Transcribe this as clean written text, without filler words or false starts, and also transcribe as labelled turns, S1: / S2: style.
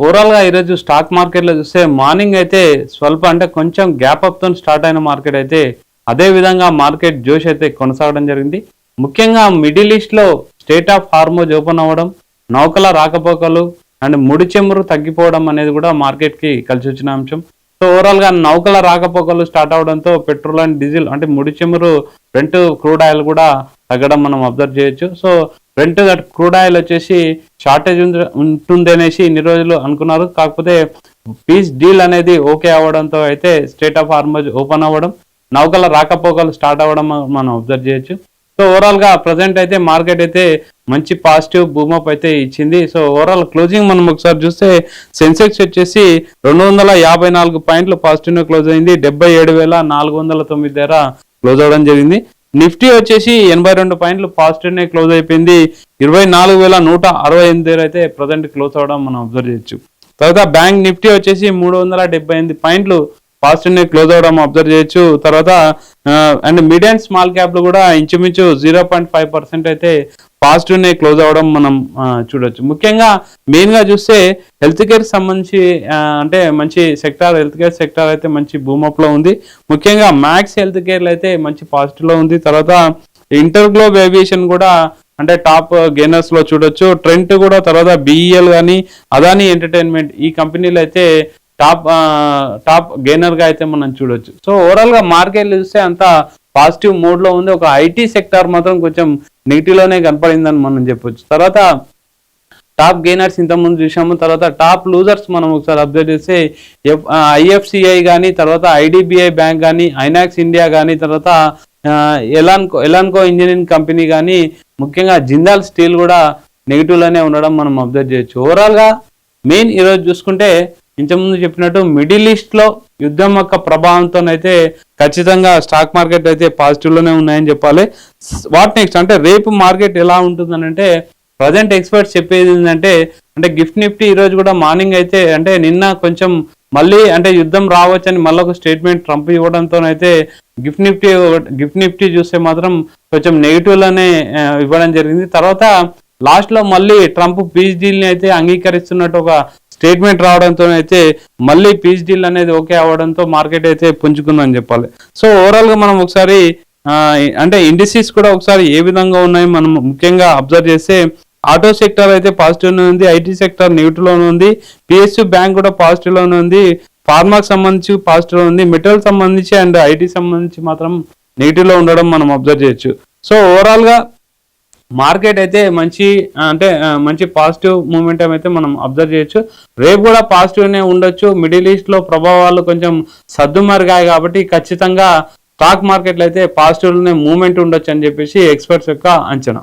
S1: Overall గా ఈరోజు stock market లో చూస్తే మార్నింగ్ అయితే స్వల్ప అంటే కొంచెం గ్యాప్ అప్ తో స్టార్ట్ అయిన మార్కెట్ అయితే అదే విధంగా మార్కెట్ జోష్ అయితే కొనసాగడం జరిగింది. ముఖ్యంగా మిడిల్ ఈస్ట్ లో స్టేట్ ఆఫ్ హార్మోజ్ ఓపెన్ అవ్వడం, నౌకల రాకపోకలు అండ్ ముడి చెమురు తగ్గిపోవడం అనేది కూడా మార్కెట్ కి కలిసి వచ్చిన అంశం. సో ఓవరాల్ గా నౌకల రాకపోకలు స్టార్ట్ అవడంతో పెట్రోల్ అండ్ డీజిల్ అంటే ముడి చెమురు బ్రెంట్ క్రూడ్ ఆయిల్ కూడా తగ్గడం మనం అబ్జర్వ్ చేయొచ్చు. సో బ్రెంట్ క్రూడ్ ఆయిల్ వచ్చేసి షార్టేజ్ ఉంటుంది అనేసి ఇన్ని రోజులు అనుకున్నారు. కాకపోతే పీస్ డీల్ అనేది ఓకే అవ్వడంతో అయితే స్టేట్ ఆఫ్ హార్మోజ్ ఓపెన్ అవ్వడం, నౌకల రాకపోకలు స్టార్ట్ అవ్వడం మనం అబ్జర్వ్ చేయొచ్చు. సో ఓవరాల్ గా ప్రజెంట్ అయితే మార్కెట్ అయితే మంచి పాజిటివ్ బూమప్ అయితే ఇచ్చింది. సో ఓవరాల్ క్లోజింగ్ మనం ఒకసారి చూస్తే సెన్సెక్స్ వచ్చేసి 254 పాయింట్లు పాజిటివ్ క్లోజ్ అయింది. 77,409 దగ్గర క్లోజ్ అవడం జరిగింది. నిఫ్టీ వచ్చేసి 82 పాయింట్లు పాజిటివ్ క్లోజ్ అయిపోయింది. 24,168 దగ్గర అయితే ప్రజెంట్ క్లోజ్ అవడం మనం అబ్జర్వ్ చేయొచ్చు. తర్వాత బ్యాంక్ నిఫ్టీ వచ్చేసి 378 పాయింట్లు పాజిటివ్ క్లోజ్ అవడం అబ్జర్వ్ చేయొచ్చు. తర్వాత అండ్ మిడ్ అండ్ స్మాల్ క్యాప్లు కూడా ఇంచుమించు 0.5% అయితే పాజిటివ్ క్లోజ్ అవడం మనం చూడొచ్చు. ముఖ్యంగా మెయిన్ గా చూస్తే హెల్త్ కేర్ సంబంధించి అంటే మంచి సెక్టార్, హెల్త్ కేర్ సెక్టార్ అయితే మంచి బూమప్ లో ఉంది. ముఖ్యంగా మ్యాక్స్ హెల్త్ కేర్ అయితే మంచి పాజిటివ్ లో ఉంది. తర్వాత ఇంటర్ గ్లోబ్ ఏవియేషన్ కూడా అంటే టాప్ గెయినర్స్ లో చూడొచ్చు. ట్రెంట్ కూడా, తర్వాత బిఈఎల్ కానీ, అదానీ ఎంటర్టైన్మెంట్ ఈ కంపెనీలు అయితే టాప్ గెయినర్ గా అయితే మనం చూడొచ్చు. సో ఓవరాల్ గా మార్కెట్ చూస్తే అంత పాజిటివ్ మోడ్ లో ఉంది. ఒక ఐటీ సెక్టార్ మాత్రం కొంచెం నెగిటివ్ లోనే కనపడిందని మనం చెప్పొచ్చు. తర్వాత టాప్ గెయినర్స్ ఇంతకుముందు చూసాము. తర్వాత టాప్ లూజర్స్ మనం ఒకసారి అబ్జర్వ్ చేస్తే ఐఎఫ్సిఐ కానీ, తర్వాత ఐడిబిఐ బ్యాంక్ కానీ, ఐనాక్స్ ఇండియా కానీ, తర్వాత ఎలాన్కో ఇంజనీరింగ్ కంపెనీ కానీ, ముఖ్యంగా జిందాల్ స్టీల్ కూడా నెగిటివ్ లోనే ఉండడం మనం అబ్జర్వ్ చేయొచ్చు. ఓవరాల్ గా మెయిన్ ఈరోజు చూసుకుంటే ఇంతకుముందు చెప్పినట్టు మిడిల్ ఈస్ట్ లో యుద్ధం యొక్క ప్రభావంతోనైతే ఖచ్చితంగా స్టాక్ మార్కెట్ అయితే పాజిటివ్ లోనే ఉన్నాయని చెప్పాలి. వాట్ నెక్స్ట్ అంటే రేపు మార్కెట్ ఎలా ఉంటుందని అంటే ప్రజెంట్ ఎక్స్పర్ట్స్ చెప్పేది ఏంటంటే గిఫ్ట్ నిఫ్టీ ఈ రోజు కూడా మార్నింగ్ అయితే అంటే నిన్న కొంచెం మళ్ళీ అంటే యుద్ధం రావచ్చని మళ్ళీ ఒక స్టేట్మెంట్ ట్రంప్ ఇవ్వడంతోనైతే గిఫ్ట్ నిఫ్టీ చూస్తే మాత్రం కొంచెం నెగిటివ్ లోనే ఇవ్వడం జరిగింది. తర్వాత లాస్ట్ లో మళ్ళీ ట్రంప్ పీస్ డీల్ ని అయితే అంగీకరిస్తున్నట్టు ఒక స్టేట్మెంట్ రావడంతో అయితే మళ్ళీ పీస్ డీల్ అనేది ఓకే అవ్వడంతో మార్కెట్ అయితే పుంజుకుందని చెప్పాలి. సో ఓవరాల్ గా మనం ఒకసారి అంటే ఇండిసీస్ కూడా ఒకసారి ఏ విధంగా ఉన్నాయి మనం ముఖ్యంగా అబ్జర్వ్ చేస్తే ఆటో సెక్టర్ అయితే పాజిటివ్ లోనే ఉంది, ఐటీ సెక్టర్ నెగిటివ్ లోనే ఉంది, పిఎస్యు బ్యాంక్ కూడా పాజిటివ్ లోనే ఉంది, ఫార్మాకి సంబంధించి పాజిటివ్ లో ఉంది, మెటల్ సంబంధించి అండ్ ఐటీ సంబంధించి మాత్రం నెగిటివ్ లో ఉండడం మనం అబ్జర్వ్ చేయొచ్చు. సో ఓవరాల్ గా మార్కెట్ అయితే మంచి పాజిటివ్ మూమెంటం అయితే మనం అబ్జర్వ్ చేయొచ్చు. రేపు కూడా పాజిటివ్నే ఉండొచ్చు. మిడిల్ ఈస్ట్ లో ప్రభావాలు కొంచెం సర్దుమరిగాయి కాబట్టి ఖచ్చితంగా స్టాక్ మార్కెట్లో అయితే పాజిటివ్నే మూమెంట్ ఉండొచ్చు అని చెప్పేసి ఎక్స్పర్ట్స్ యొక్క అంచనా.